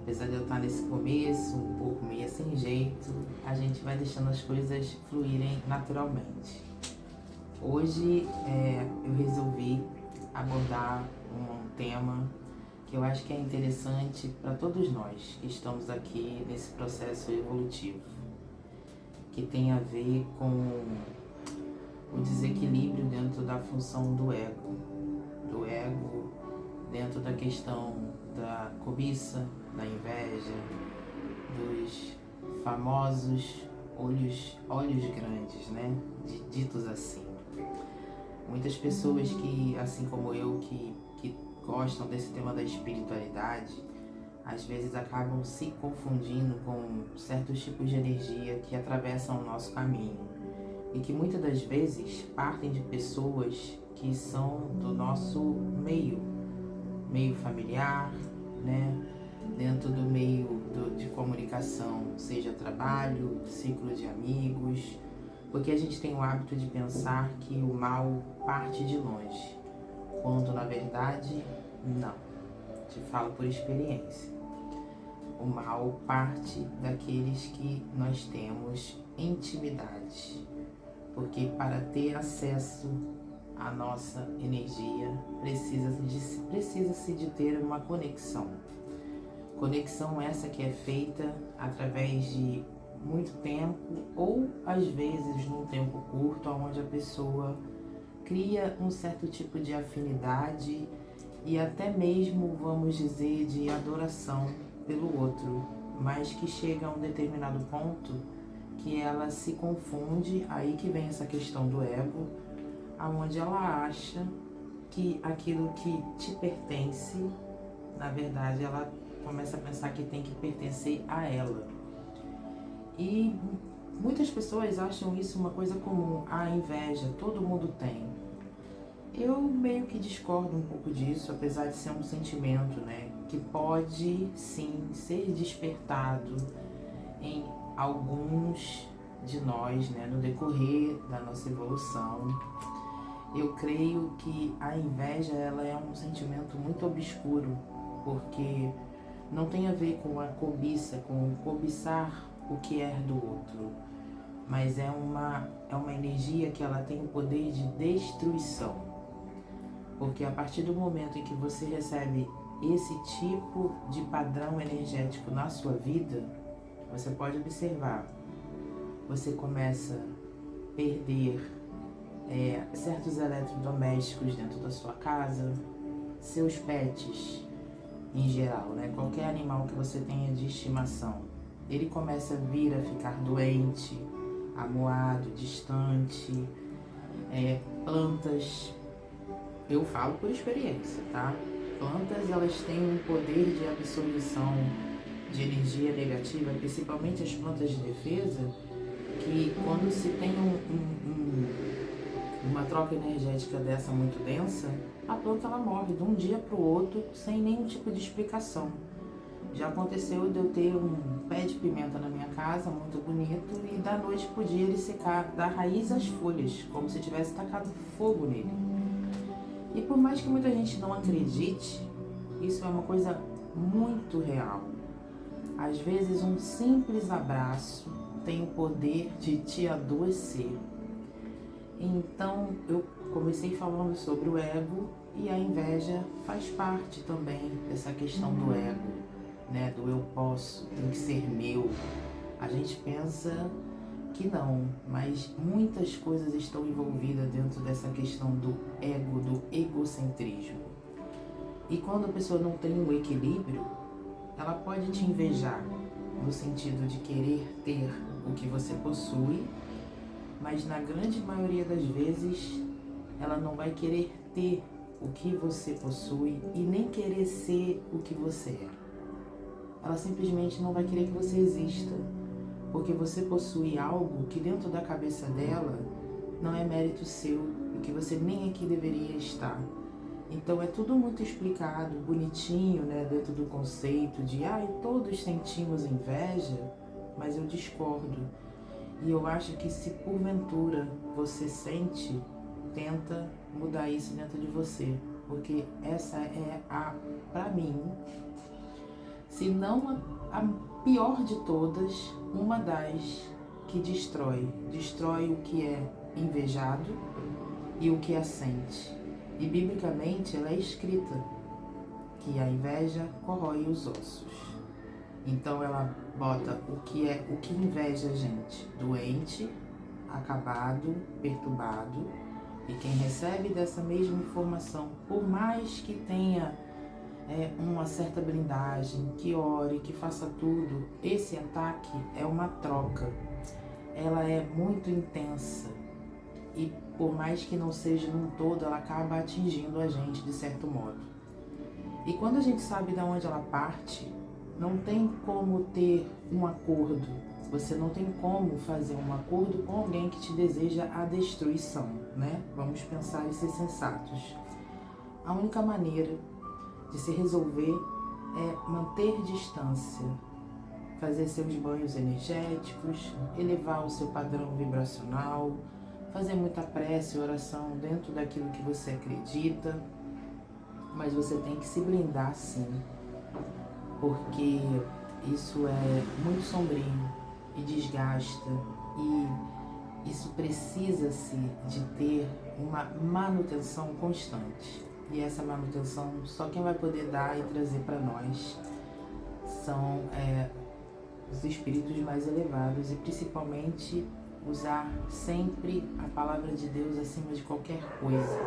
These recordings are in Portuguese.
Apesar de eu estar nesse começo, um pouco meio sem jeito, a gente vai deixando as coisas fluírem naturalmente. Hoje eu resolvi abordar um tema que eu acho que é interessante para todos nós que estamos aqui nesse processo evolutivo, que tem a ver com o desequilíbrio dentro da função do ego dentro da questão da cobiça, da inveja, dos famosos olhos grandes, né? Ditos assim. Muitas pessoas que, assim como eu, que gostam desse tema da espiritualidade, às vezes acabam se confundindo com certos tipos de energia que atravessam o nosso caminho e que muitas das vezes partem de pessoas que são do nosso meio familiar, né? Dentro do meio de comunicação, seja trabalho, ciclo de amigos, porque a gente tem o hábito de pensar que o mal parte de longe, quando na verdade não. Te falo por experiência. O mal parte daqueles que nós temos intimidade, porque para ter acesso à nossa energia precisa-se de ter uma conexão. Conexão essa que é feita através de muito tempo ou às vezes num tempo curto, onde a pessoa cria um certo tipo de afinidade e até mesmo, vamos dizer, de adoração pelo outro, mas que chega a um determinado ponto que ela se confunde, aí que vem essa questão do ego, aonde ela acha que aquilo que te pertence, na verdade ela começa a pensar que tem que pertencer a ela. E muitas pessoas acham isso uma coisa comum, a inveja, todo mundo tem. Eu meio que discordo um pouco disso, apesar de ser um sentimento, né, que pode sim ser despertado em alguns de nós, né, no decorrer da nossa evolução. Eu creio que a inveja, ela é um sentimento muito obscuro, porque não tem a ver com a cobiça, com cobiçar o que é do outro, mas é uma energia que ela tem o poder de destruição. Porque a partir do momento em que você recebe esse tipo de padrão energético na sua vida, você pode observar, você começa a perder certos eletrodomésticos dentro da sua casa, seus pets em geral, né? Qualquer animal que você tenha de estimação, ele começa a vir a ficar doente, amuado, distante, plantas. Eu falo por experiência, tá? Plantas, elas têm um poder de absorção de energia negativa, principalmente as plantas de defesa, que quando se tem uma troca energética dessa muito densa, a planta ela morre de um dia para o outro sem nenhum tipo de explicação. Já aconteceu de eu ter um pé de pimenta na minha casa, muito bonito, e da noite pro dia ele secar da raiz às folhas, como se tivesse tacado fogo nele. E por mais que muita gente não acredite, isso é uma coisa muito real. Às vezes um simples abraço tem o poder de te adoecer. Então eu comecei falando sobre o ego, e a inveja faz parte também dessa questão do ego, né? Do eu posso, tem que ser meu. A gente pensa que não, mas muitas coisas estão envolvidas dentro dessa questão do ego, do egocentrismo. E quando a pessoa não tem um equilíbrio, ela pode te invejar no sentido de querer ter o que você possui, mas na grande maioria das vezes ela não vai querer ter o que você possui e nem querer ser o que você é. Ela simplesmente não vai querer que você exista, porque você possui algo que dentro da cabeça dela não é mérito seu e que você nem aqui deveria estar. Então é tudo muito explicado, bonitinho, né, dentro do conceito de todos sentimos inveja, mas eu discordo. E eu acho que se porventura você sente, tenta mudar isso dentro de você, porque essa é pra mim, se não a pior de todas, uma das que destrói o que é invejado e o que assente. E biblicamente ela é escrita que a inveja corrói os ossos. Então ela bota o que inveja a gente, doente, acabado, perturbado, e quem recebe dessa mesma informação, por mais que tenha uma certa blindagem, que ore, que faça tudo, esse ataque é uma troca. Ela é muito intensa e por mais que não seja num todo, ela acaba atingindo a gente de certo modo. E quando a gente sabe de onde ela parte, não tem como ter um acordo. Você não tem como fazer um acordo com alguém que te deseja a destruição, né? Vamos pensar e ser sensatos. A única maneira de se resolver é manter distância, fazer seus banhos energéticos, elevar o seu padrão vibracional, fazer muita prece e oração dentro daquilo que você acredita, mas você tem que se blindar sim, porque isso é muito sombrio e desgasta, e isso precisa-se de ter uma manutenção constante. E essa manutenção só quem vai poder dar e trazer para nós são os espíritos mais elevados, e principalmente usar sempre a palavra de Deus acima de qualquer coisa,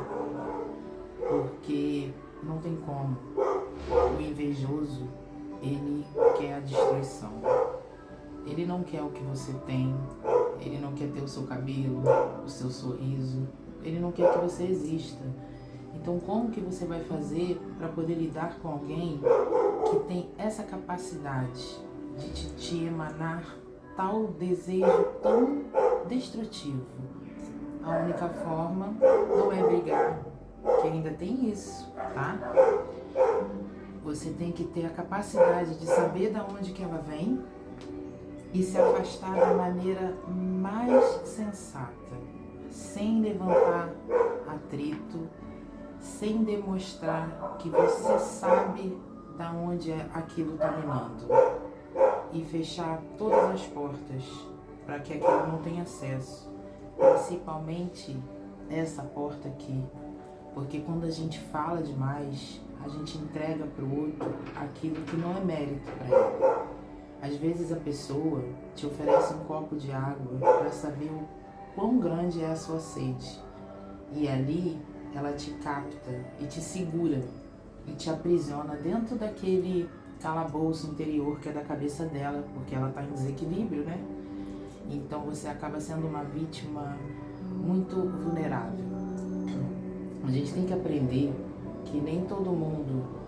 porque não tem como. O invejoso, ele quer a destruição. Ele não quer o que você tem, ele não quer ter o seu cabelo, o seu sorriso, ele não quer que você exista. Então como que você vai fazer para poder lidar com alguém que tem essa capacidade de te emanar tal desejo tão destrutivo? A única forma não é brigar, que ainda tem isso, tá? Você tem que ter a capacidade de saber de onde que ela vem e se afastar da maneira mais sensata, sem levantar atrito, sem demonstrar que você sabe da onde aquilo está minando, e fechar todas as portas para que aquilo não tenha acesso, principalmente essa porta aqui, porque quando a gente fala demais, a gente entrega para o outro aquilo que não é mérito para ele. Às vezes a pessoa te oferece um copo de água para saber o quão grande é a sua sede, e ali ela te capta e te segura e te aprisiona dentro daquele calabouço interior que é da cabeça dela, porque ela está em desequilíbrio, né? Então você acaba sendo uma vítima muito vulnerável. A gente tem que aprender que nem todo mundo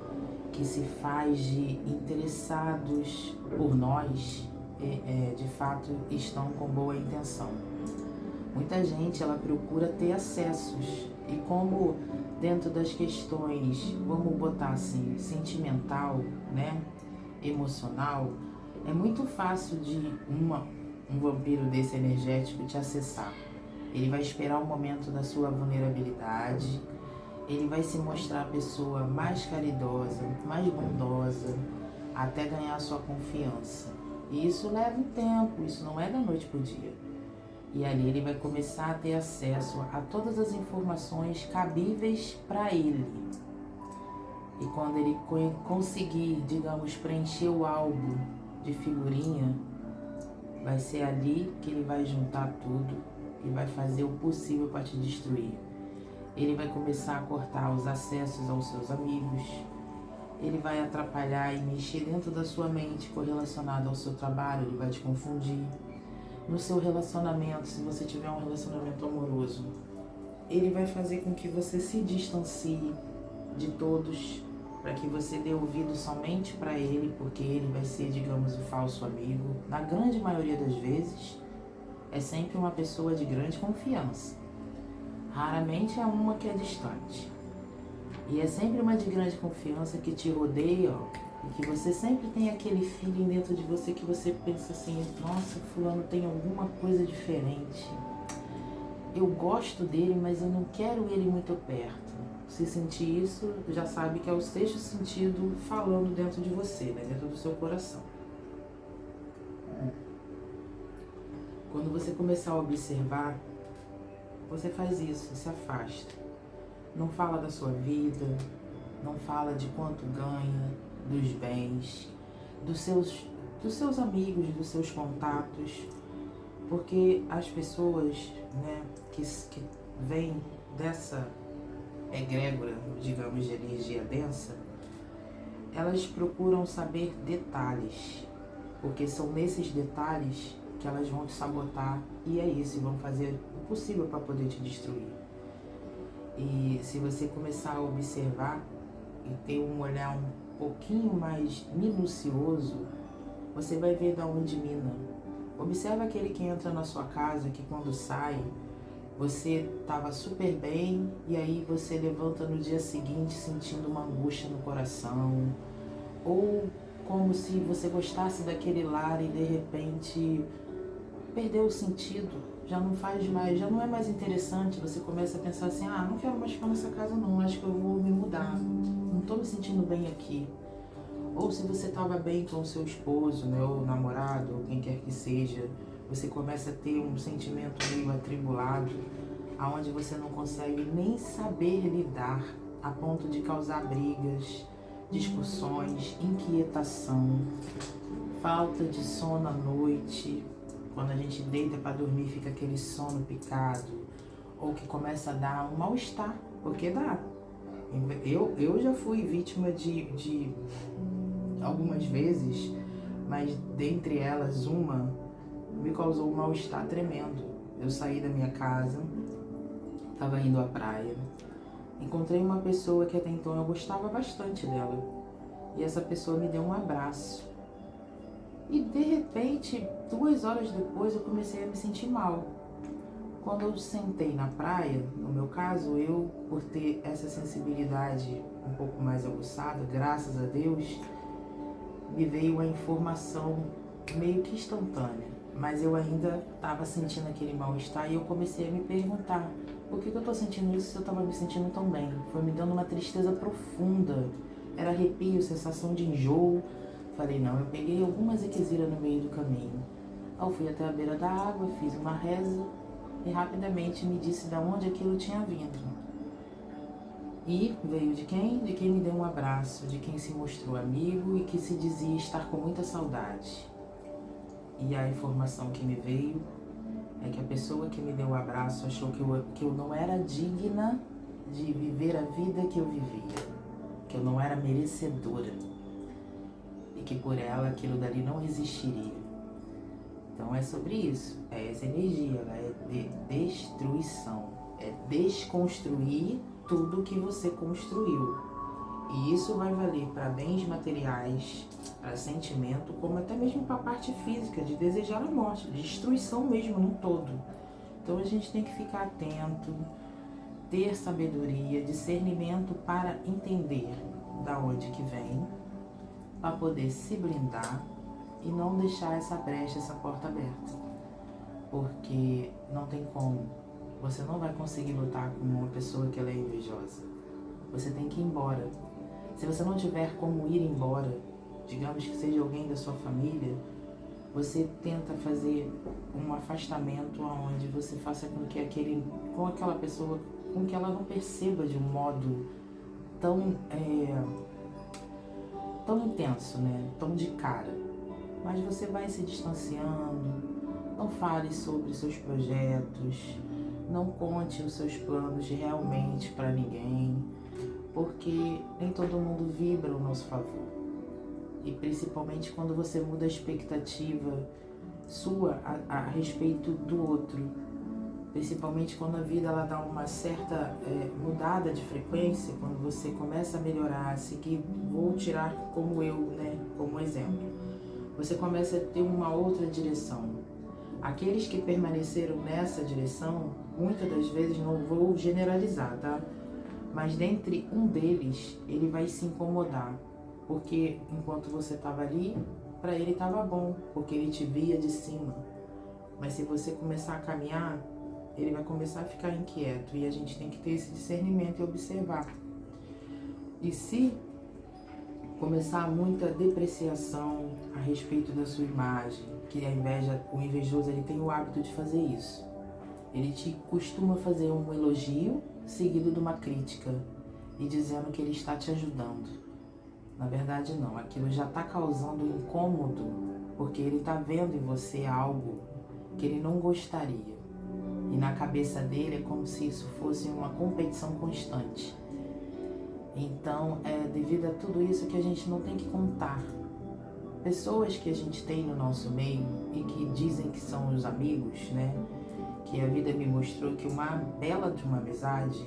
que se faz de interessados por nós, de fato estão com boa intenção. Muita gente, ela procura ter acessos, e como dentro das questões, vamos botar assim, sentimental, né, emocional, é muito fácil de um vampiro desse energético te acessar. Ele vai esperar o momento da sua vulnerabilidade, ele vai se mostrar a pessoa mais caridosa, mais bondosa, até ganhar a sua confiança. E isso leva um tempo, isso não é da noite pro dia. E ali ele vai começar a ter acesso a todas as informações cabíveis para ele. E quando ele conseguir, digamos, preencher o álbum de figurinha, vai ser ali que ele vai juntar tudo e vai fazer o possível para te destruir. Ele vai começar a cortar os acessos aos seus amigos, ele vai atrapalhar e mexer dentro da sua mente correlacionado ao seu trabalho, ele vai te confundir. No seu relacionamento, se você tiver um relacionamento amoroso, ele vai fazer com que você se distancie de todos, para que você dê ouvido somente para ele, porque ele vai ser, digamos, o falso amigo. Na grande maioria das vezes, é sempre uma pessoa de grande confiança. Raramente é uma que é distante. E é sempre uma de grande confiança que te rodeia, ó, e que você sempre tem aquele feeling dentro de você que você pensa assim, nossa, fulano tem alguma coisa diferente. eu gosto dele, mas eu não quero ele muito perto. Se sentir isso, já sabe que é o sexto sentido falando dentro de você, né? Dentro do seu coração. Quando você começar a observar, você faz isso, se afasta. Não fala da sua vida, não fala de quanto ganha, dos bens, dos seus amigos, dos seus contatos, porque as pessoas, né, que vêm dessa egrégora, digamos, de energia densa, elas procuram saber detalhes, porque são nesses detalhes que elas vão te sabotar, e é isso, vão fazer o possível para poder te destruir. E se você começar a observar e ter um olhar um pouquinho mais minucioso, você vai ver da onde mina. Observa aquele que entra na sua casa, que quando sai, você estava super bem e aí você levanta no dia seguinte sentindo uma angústia no coração, ou como se você gostasse daquele lar e de repente perdeu o sentido, já não faz mais, já não é mais interessante, você começa a pensar assim, não quero mais ficar nessa casa não, acho que eu vou me mudar, não estou me sentindo bem aqui. Ou se você estava bem com o seu esposo, né, ou namorado, ou quem quer que seja, você começa a ter um sentimento meio atribulado, aonde você não consegue nem saber lidar, a ponto de causar brigas, discussões, inquietação, falta de sono à noite. Quando a gente deita para dormir, fica aquele sono picado, ou que começa a dar um mal-estar, porque dá. Eu já fui vítima de algumas vezes, mas dentre elas uma me causou um mal-estar tremendo. Eu saí da minha casa, estava indo à praia, encontrei uma pessoa que até então eu gostava bastante dela, e essa pessoa me deu um abraço. E de repente, 2 horas depois, eu comecei a me sentir mal. Quando eu sentei na praia, no meu caso, eu, por ter essa sensibilidade um pouco mais aguçada, graças a Deus, me veio a informação meio que instantânea. Mas eu ainda estava sentindo aquele mal-estar e eu comecei a me perguntar, por que eu estou sentindo isso se eu estava me sentindo tão bem? Foi me dando uma tristeza profunda, era arrepio, sensação de enjoo. Falei, não, eu peguei algumas equisiras no meio do caminho. Eu fui até a beira da água, fiz uma reza e rapidamente me disse de onde aquilo tinha vindo. E veio de quem? De quem me deu um abraço, de quem se mostrou amigo e que se dizia estar com muita saudade. E a informação que me veio é que a pessoa que me deu o abraço achou que eu não era digna de viver a vida que eu vivia, que eu não era merecedora e que por ela aquilo dali não existiria. Então é sobre isso, é essa energia, ela é de destruição, é desconstruir tudo que você construiu. E isso vai valer para bens materiais, para sentimento, como até mesmo para a parte física, de desejar a morte, de destruição mesmo num todo. Então a gente tem que ficar atento, ter sabedoria, discernimento para entender da onde que vem, para poder se blindar e não deixar essa brecha, essa porta aberta. Porque não tem como. Você não vai conseguir lutar com uma pessoa que ela é invejosa. Você tem que ir embora. Se você não tiver como ir embora, digamos que seja alguém da sua família, você tenta fazer um afastamento onde você faça com que aquela pessoa, com que ela não perceba de um modo tão intenso, né? Tão de cara. Mas você vai se distanciando, não fale sobre seus projetos, não conte os seus planos realmente para ninguém, porque nem todo mundo vibra ao nosso favor. E principalmente quando você muda a expectativa sua a respeito do outro, principalmente quando a vida ela dá uma certa mudada de frequência, quando você começa a melhorar, a seguir, vou tirar como eu, né, como exemplo, você começa a ter uma outra direção. Aqueles que permaneceram nessa direção, muitas das vezes, não vou generalizar, tá? Mas dentre um deles, ele vai se incomodar, porque enquanto você estava ali, para ele estava bom, porque ele te via de cima. Mas se você começar a caminhar, ele vai começar a ficar inquieto e a gente tem que ter esse discernimento e observar. E se começar muita depreciação a respeito da sua imagem, que a inveja, o invejoso ele tem o hábito de fazer isso. Ele te costuma fazer um elogio seguido de uma crítica e dizendo que ele está te ajudando. Na verdade não, aquilo já está causando um incômodo, porque ele está vendo em você algo que ele não gostaria. E na cabeça dele é como se isso fosse uma competição constante. Então, é devido a tudo isso que a gente não tem que contar. Pessoas que a gente tem no nosso meio e que dizem que são os amigos, né? Que a vida me mostrou que uma bela de uma amizade,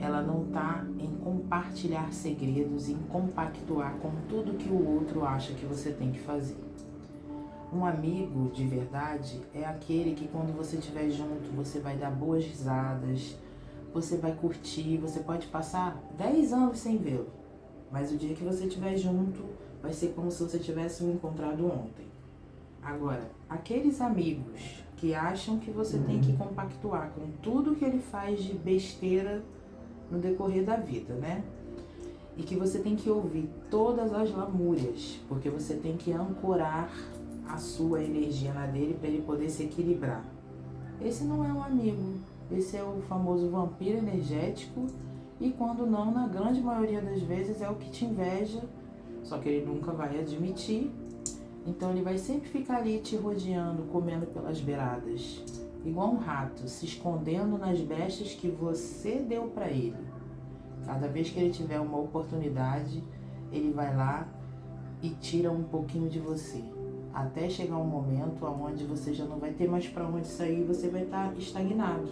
ela não está em compartilhar segredos, em compactuar com tudo que o outro acha que você tem que fazer. Um amigo de verdade é aquele que quando você estiver junto, você vai dar boas risadas, você vai curtir, você pode passar 10 anos sem vê-lo, mas o dia que você estiver junto, vai ser como se você tivesse o encontrado ontem. Agora, aqueles amigos que acham que você tem que compactuar com tudo que ele faz de besteira no decorrer da vida, né? E que você tem que ouvir todas as lamúrias, porque você tem que ancorar a sua energia na dele para ele poder se equilibrar. Esse não é um amigo, esse é o famoso vampiro energético e quando não, na grande maioria das vezes é o que te inveja, só que ele nunca vai admitir. Então ele vai sempre ficar ali te rodeando, comendo pelas beiradas, igual um rato, se escondendo nas brechas que você deu para ele. Cada vez que ele tiver uma oportunidade, ele vai lá e tira um pouquinho de você, até chegar um momento onde você já não vai ter mais para onde sair, você vai estar estagnado,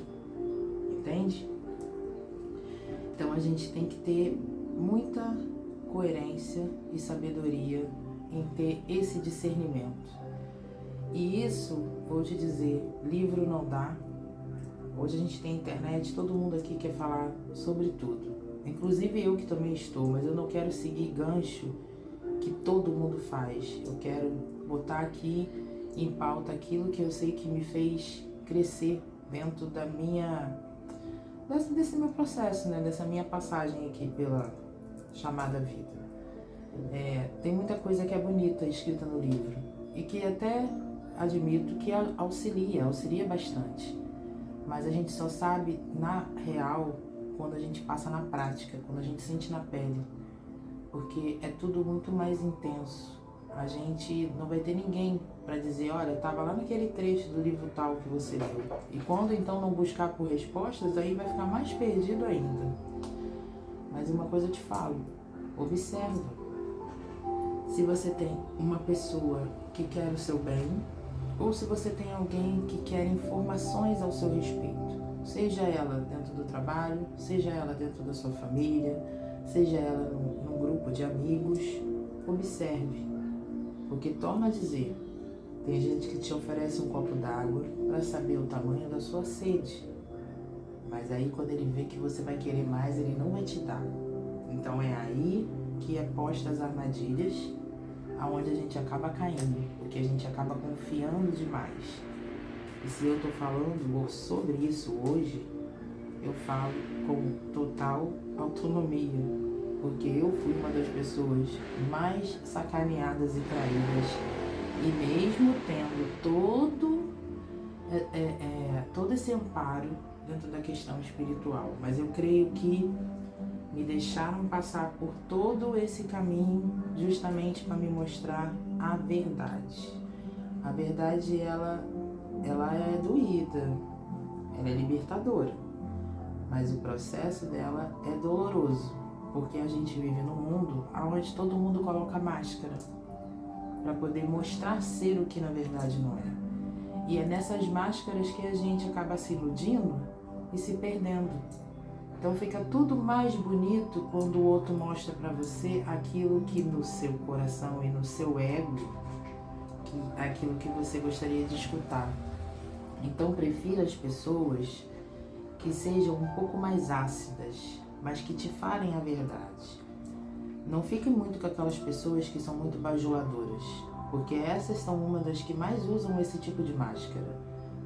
entende? Então a gente tem que ter muita coerência e sabedoria em ter esse discernimento. E isso, vou te dizer, livro não dá. Hoje a gente tem internet, todo mundo aqui quer falar sobre tudo. Inclusive eu que também estou, mas eu não quero seguir gancho que todo mundo faz. Eu quero botar aqui em pauta aquilo que eu sei que me fez crescer dentro da desse meu processo, né? Dessa minha passagem aqui pela chamada vida. Tem muita coisa que é bonita escrita no livro e que até admito que auxilia bastante, mas a gente só sabe na real quando a gente passa na prática, quando a gente sente na pele, porque é tudo muito mais intenso. A gente não vai ter ninguém para dizer, olha, estava lá naquele trecho do livro tal que você leu, e quando então não buscar por respostas, aí vai ficar mais perdido ainda. Mas uma coisa eu te falo, observa. Se você tem uma pessoa que quer o seu bem, ou se você tem alguém que quer informações ao seu respeito, seja ela dentro do trabalho, seja ela dentro da sua família, seja ela num grupo de amigos, observe. Porque torna a dizer, tem gente que te oferece um copo d'água para saber o tamanho da sua sede, mas aí quando ele vê que você vai querer mais, ele não vai te dar. Então é aí que é posta as armadilhas, aonde a gente acaba caindo, porque a gente acaba confiando demais. E se eu estou falando sobre isso hoje, eu falo com total autonomia, porque eu fui uma das pessoas mais sacaneadas e traídas, e mesmo tendo todo esse amparo dentro da questão espiritual, mas eu creio que me deixaram passar por todo esse caminho justamente para me mostrar a verdade. A verdade, ela é doída, ela é libertadora, mas o processo dela é doloroso, porque a gente vive num mundo onde todo mundo coloca máscara para poder mostrar ser o que na verdade não é. E é nessas máscaras que a gente acaba se iludindo e se perdendo. Então fica tudo mais bonito quando o outro mostra para você aquilo que no seu coração e no seu ego, aquilo que você gostaria de escutar. Então prefira as pessoas que sejam um pouco mais ácidas, mas que te falem a verdade. Não fique muito com aquelas pessoas que são muito bajuladoras, porque essas são uma das que mais usam esse tipo de máscara.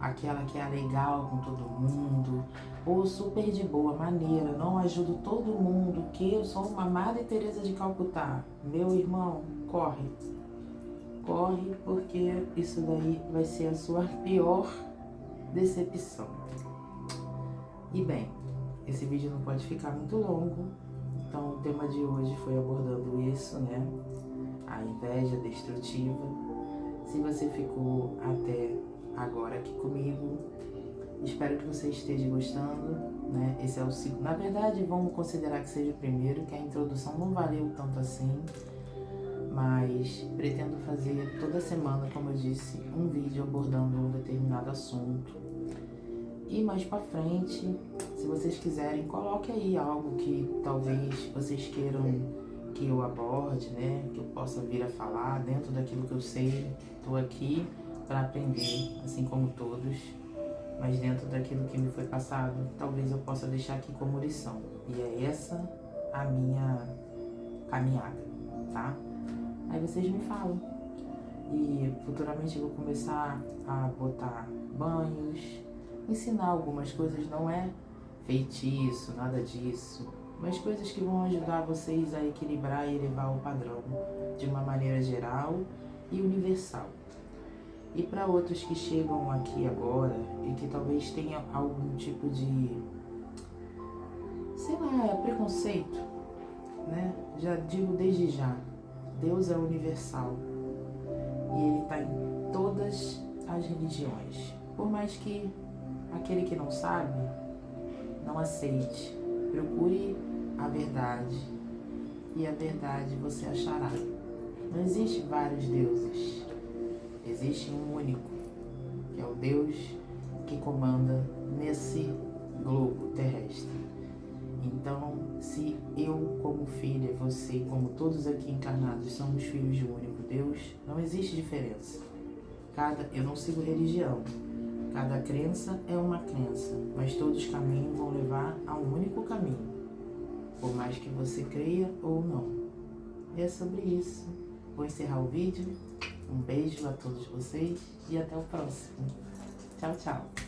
aquela que é legal com todo mundo, ou super de boa, maneira, não ajudo todo mundo, que eu sou uma Madre Teresa de Calcutá. Meu irmão, corre. Corre, porque isso daí vai ser a sua pior decepção. E bem, esse vídeo não pode ficar muito longo, então o tema de hoje foi abordando isso, né? A inveja destrutiva. Se você ficou até agora aqui comigo, espero que você esteja gostando, né? Esse é o segundo. Na verdade, vamos considerar que seja o primeiro, que a introdução não valeu tanto assim, mas pretendo fazer toda semana, como eu disse, um vídeo abordando um determinado assunto. E mais pra frente, se vocês quiserem, coloque aí algo que talvez vocês queiram que eu aborde, né? Que eu possa vir a falar dentro daquilo que eu sei. Estou aqui para aprender, assim como todos, mas dentro daquilo que me foi passado, talvez eu possa deixar aqui como lição. E é essa a minha caminhada, tá? Aí vocês me falam. E futuramente eu vou começar a botar banhos, ensinar algumas coisas, não é feitiço, nada disso, mas coisas que vão ajudar vocês a equilibrar e elevar o padrão de uma maneira geral e universal. E para outros que chegam aqui agora e que talvez tenham algum tipo de, sei lá, preconceito, né? Já digo desde já, Deus é universal e Ele está em todas as religiões. Por mais que aquele que não sabe, não aceite. Procure a verdade e a verdade você achará. Não existe vários deuses. Existe um único, que é o Deus que comanda nesse globo terrestre. Então, se eu como filha, você, como todos aqui encarnados, somos filhos de um único Deus, não existe diferença. Eu não sigo religião. Cada crença é uma crença, mas todos os caminhos vão levar a um único caminho, por mais que você creia ou não. E é sobre isso. Vou encerrar o vídeo. Um beijo a todos vocês e até o próximo. Tchau, tchau.